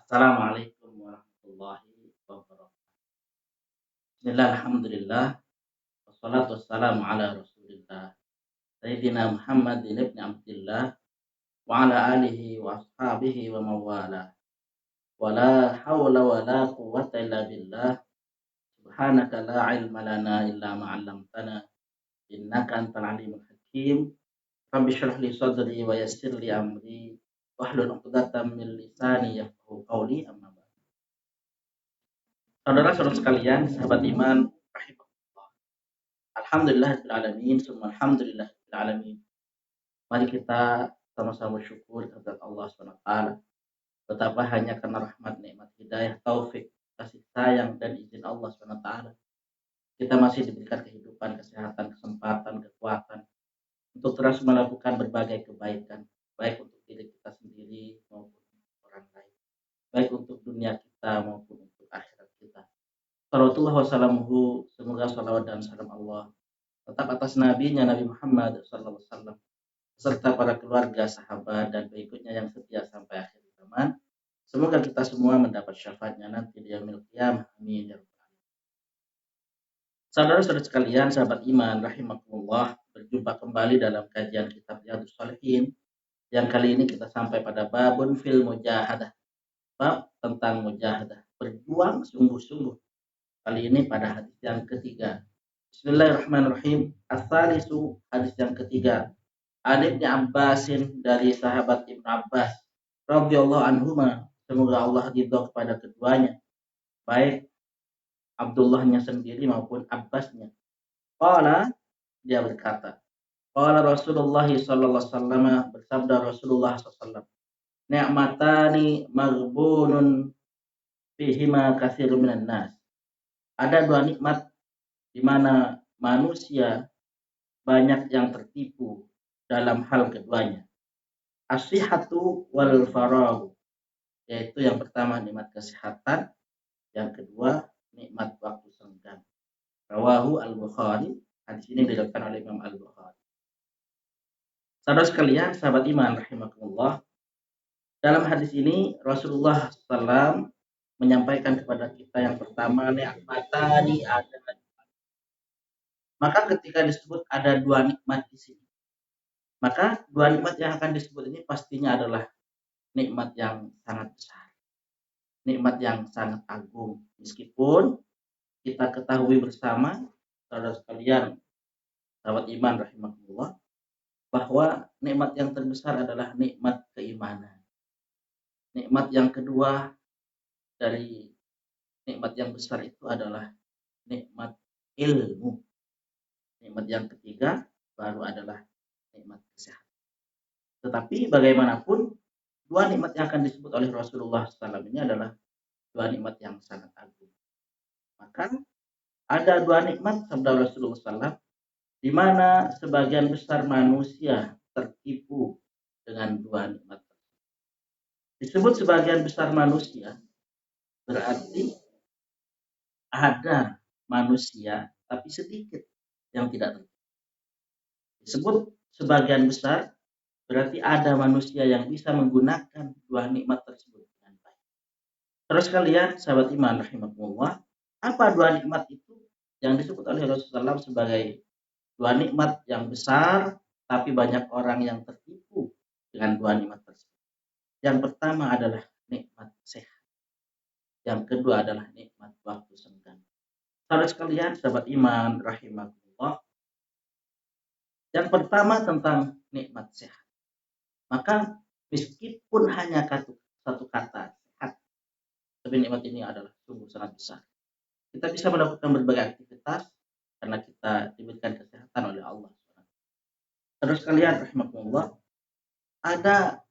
Assalamualaikum warahmatullahi wabarakatuh. Bismillah, alhamdulillah, wassalatu wassalamu ala rasulillah, Sayyidina Muhammadin ibn Abdillah, wa ala alihi wa ashabihi wa mawala. Wa la hawla wa la quwwata illa billah, subhanaka la ilma lana illa ma'allamtana, innaka antal alimul hakim. Rabbi syrah li sadri wa yassir li amri, wahlul 'uqdatam min lisani yafqahu qawli, amma ba'd. Saudara-saudara sekalian, sahabat iman, rahimahullah. Alhamdulillahirabbil alamin, summa alhamdulillahirabbil alamin. Mari kita sama-sama syukur kepada Allah Subhanahu wa taala. Betapa hanya karena rahmat, nikmat, hidayah, taufik, kasih sayang dan izin Allah Subhanahu wa taala kita masih diberikan kehidupan, kesehatan, kesempatan, kekuatan untuk terus melakukan berbagai kebaikan, baik untuk diri kita sendiri maupun untuk orang lain, baik untuk dunia kita maupun untuk akhirat kita. Salawatullah wassalamuhu, semoga salawat dan salam Allah tetap atas nabinya Nabi Muhammad sallallahu alaihi wasallam serta para keluarga, sahabat dan pengikutnya yang setia sampai akhir zaman. Semoga kita semua mendapat syafaatnya nanti di yaumil qiyamah. Amin ya rabbal alamin. Saudara-saudara sekalian, sahabat iman rahimakumullah, berjumpa kembali dalam kajian kitab Riyadhus Shalihin yang kali ini kita sampai pada babun fil mujahadah, bab tentang mujahadah, berjuang sungguh-sungguh. Kali ini pada hadis yang ketiga. Bismillahirrahmanirrahim. As-salisu, hadis yang ketiga. Ibnu Abbasin, dari sahabat Ibnu Abbas radhiyallahu anhuma, semoga Allah ridha kepada keduanya, baik Abdullahnya sendiri maupun Abbasnya. Qala, dia berkata, qala Rasulullah sallallahu alaihi wasallam, bersabda Rasulullah sallallahu alaihi wasallam, ni'matani maghbunun fihima katsirun minan nas. Ada dua nikmat di mana manusia banyak yang tertipu dalam hal keduanya. As-sihhatu wal faragh, yaitu yang pertama nikmat kesehatan, yang kedua nikmat waktu senggang. Rawahu al-Bukhari, hadis ini diriwayatkan oleh Imam Al-Bukhari. Saudara sekalian, sahabat iman rahimakumullah, dalam hadis ini Rasulullah SAW menyampaikan kepada kita yang pertama nikmatani ada. Maka ketika disebut ada dua nikmat di sini, maka dua nikmat yang akan disebut ini pastinya adalah nikmat yang sangat besar, nikmat yang sangat agung. Meskipun kita ketahui bersama, saudara sekalian, sahabat iman rahimahullah, bahwa nikmat yang terbesar adalah nikmat keimanan. Nikmat yang kedua dari nikmat yang besar itu adalah nikmat ilmu. Nikmat yang ketiga baru adalah nikmat kesehatan. Tetapi bagaimanapun, dua nikmat yang akan disebut oleh Rasulullah SAW ini adalah dua nikmat yang sangat agung. Maka ada dua nikmat sabda Rasulullah SAW di mana sebagian besar manusia tertipu dengan dua nikmat. Disebut sebagian besar manusia berarti ada manusia tapi sedikit yang tidak tertipu. Disebut sebagian besar berarti ada manusia yang bisa menggunakan dua nikmat tersebut dengan baik. Terus kalian, sahabat iman rahimakumullah, apa dua nikmat itu yang disebut oleh Rasulullah SAW sebagai dua nikmat yang besar, tapi banyak orang yang tertipu dengan dua nikmat tersebut? Yang pertama adalah nikmat sehat. Yang kedua adalah nikmat waktu senggang. Saudara sekalian, sahabat iman rahimakumullah, yang pertama tentang nikmat sehat. Maka meskipun hanya satu kata sehat, tapi nikmat ini adalah sungguh sangat besar. Kita bisa melakukan berbagai aktivitas karena kita diberikan kesehatan oleh Allah. Terus kalian rahimakumullah, ada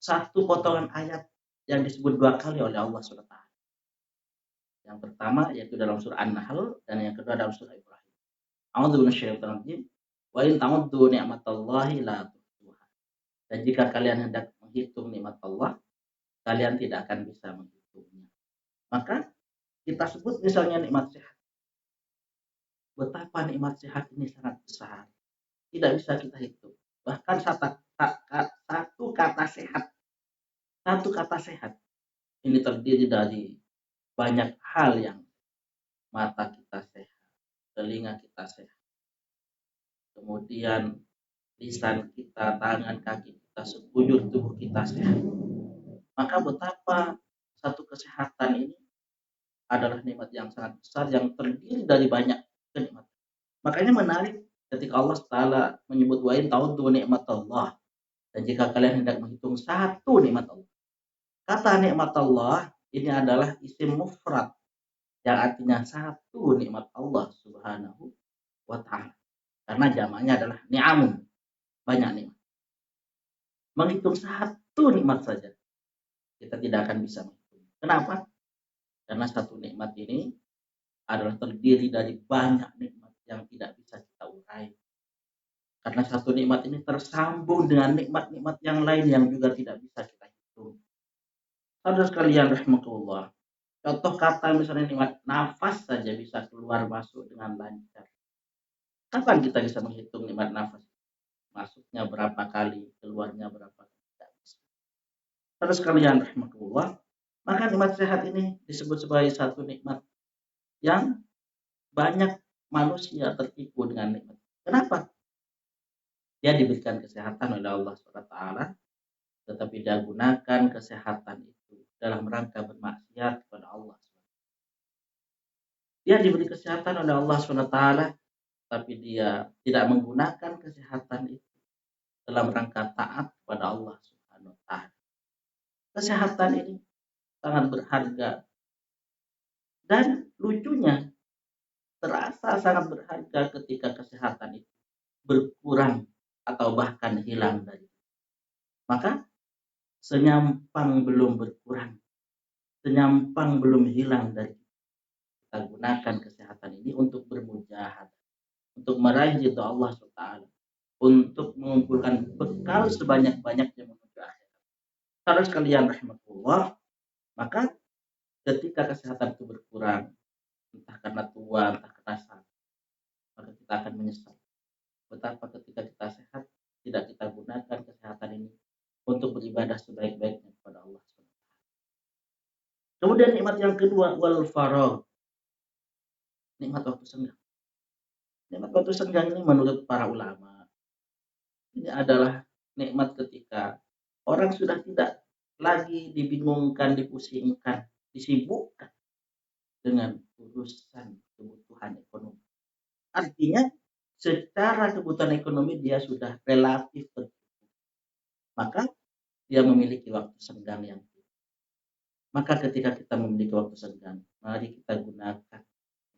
satu potongan ayat yang disebut dua kali oleh Allah SWT. Yang pertama yaitu dalam surah An-Nahl dan yang kedua dalam surah Ibrahim. A'udzu minasyaitonir rajim. Wa in ta'uddu ni'matallahi la tuhsuha. Dan jika kalian hendak menghitung nikmat Allah, kalian tidak akan bisa menghitungnya. Maka kita sebut misalnya nikmat sehat. Betapa nikmat sehat ini sangat besar. Tidak bisa kita hitung. Bahkan satu kata sehat ini terdiri dari banyak hal yang mata kita sehat, telinga kita sehat, kemudian lisan kita, tangan, kaki kita, sekujur tubuh kita sehat. Maka betapa satu kesehatan ini adalah nikmat yang sangat besar yang terdiri dari banyak kenikmatan. Makanya menarik ketika Allah Taala menyebut wa in ta'uddu nikmat Allah, dan jika kalian hendak menghitung satu nikmat Allah. Kata nikmat Allah ini adalah isim mufrad yang artinya satu nikmat Allah Subhanahu wa taala. Karena jamaknya adalah ni'amun, banyak nikmat. Menghitung satu nikmat saja kita tidak akan bisa menghitung. Kenapa? Karena satu nikmat ini adalah terdiri dari banyak nikmat yang tidak bisa kita urai. Karena satu nikmat ini tersambung dengan nikmat-nikmat yang lain yang juga tidak bisa kita hitung. Saudara sekalian rahimakumullah, contoh kata misalnya nikmat nafas saja bisa keluar masuk dengan lancar. Kapan kita bisa menghitung nikmat nafas? Masuknya berapa kali, keluarnya berapa kali? Tidak bisa. Saudara sekalian rahimakumullah, maka nikmat sehat ini disebut sebagai satu nikmat yang banyak manusia tertipu dengan nikmat. Kenapa? Dia diberikan kesehatan oleh Allah SWT, tetapi dia gunakan kesehatan itu dalam rangka bermaksiat kepada Allah. Dia diberi kesehatan oleh Allah SWT, tapi dia tidak menggunakan kesehatan itu dalam rangka taat kepada Allah Subhanahu wa taala. Kesehatan ini sangat berharga dan lucunya terasa sangat berharga ketika kesehatan itu berkurang atau bahkan hilang dari. Maka senyampang belum berkurang, senyampang belum hilang dari kita gunakan kesehatan ini untuk bermujahadah, untuk meraih ridha Allah SWT, untuk mengumpulkan bekal sebanyak-banyaknya menuju akhirat. Saudara sekalian rahimakumullah, maka ketika kesehatan itu berkurang, entah karena tua, entah karena sakit, maka kita akan menyesal. Betapa ketika kita sehat, tidak kita gunakan kesehatan ini untuk beribadah sebaik-baiknya kepada Allah SWT. Kemudian nikmat yang kedua, wal faragh, nikmat waktu senggang. Nikmat waktu senggang ini menurut para ulama, ini adalah nikmat ketika orang sudah tidak lagi dibingungkan, dipusingkan, disibukkan dengan urusan kebutuhan ekonomi. Artinya secara kebutuhan ekonomi dia sudah relatif tercukupi. Maka dia memiliki waktu senggang yang tinggi. Maka ketika kita memiliki waktu senggang, mari kita gunakan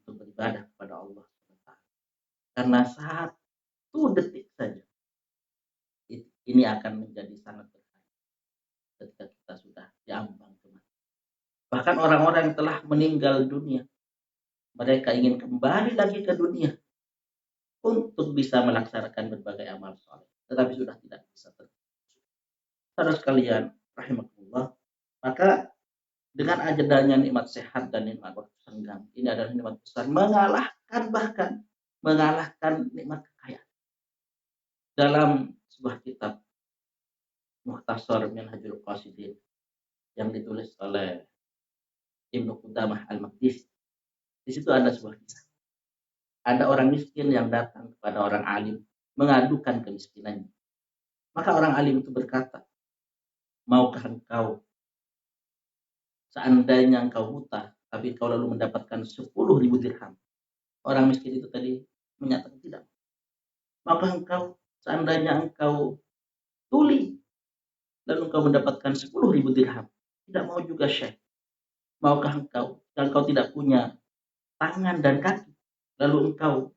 untuk beribadah kepada Allah SWT. Karena satu detik saja ini akan menjadi sangat berharga ketika kita sudah diambang kematian. Bahkan orang-orang yang telah meninggal dunia, mereka ingin kembali lagi ke dunia untuk bisa melaksanakan berbagai amal soleh, tetapi sudah tidak bisa terwujud. Saudara sekalian rahimakumullah, maka dengan adanya nikmat sehat dan nikmat waktu senggang, ini adalah nikmat besar, mengalahkan nikmat kekayaan. Dalam sebuah kitab Mukhtasar Minhajul Qasidin yang ditulis oleh Ibnu Qudamah Al-Maqdisi, di situ ada sebuah kisah. Ada orang miskin yang datang kepada orang alim mengadukan kemiskinannya. Maka orang alim itu berkata, maukah engkau seandainya engkau buta, tapi kau lalu mendapatkan 10.000 dirham? Orang miskin itu tadi menyatakan tidak. Maukah engkau seandainya engkau tuli, lalu engkau mendapatkan 10.000 dirham? Tidak mau juga Syekh. Maukah engkau, kalau engkau tidak punya tangan dan kaki, lalu engkau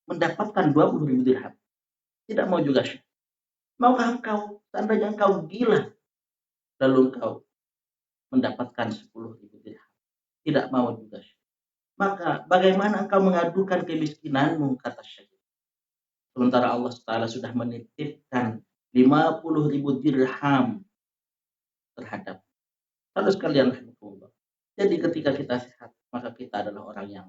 mendapatkan 20.000 dirham? Tidak mau juga Syekh. Maukah engkau seandainya engkau gila, lalu engkau mendapatkan 10.000 dirham? Tidak mau juga Syekh. Maka bagaimana engkau mengadukan kemiskinanmu, kata Syekh. Sementara Allah Ta'ala sudah menitipkan 50.000 dirham terhadap. Saudara sekalian rahimahullah. Jadi ketika kita sehat, maka kita adalah orang yang.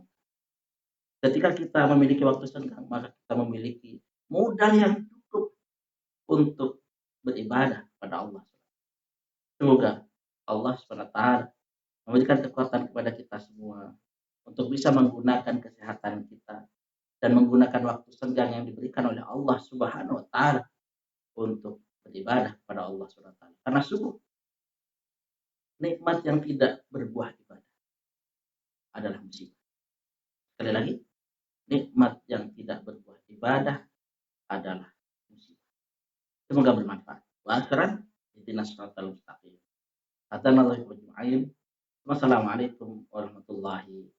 Ketika kita memiliki waktu senggang, maka kita memiliki modal yang cukup untuk beribadah kepada Allah. Semoga Allah SWT memberikan kekuatan kepada kita semua untuk bisa menggunakan kesehatan kita dan menggunakan waktu senggang yang diberikan oleh Allah Subhanahu wa taala untuk beribadah kepada Allah Subhanahu wa taala. Karena sungguh nikmat yang tidak berbuah ibadah adalah musibah. Sekali lagi, nikmat yang tidak berbuah ibadah adalah musibah. Semoga bermanfaat. Wa akhiran ihdinas siratal mustaqim. Hadanallahu wa ajma'in. Wassalamualaikum warahmatullahi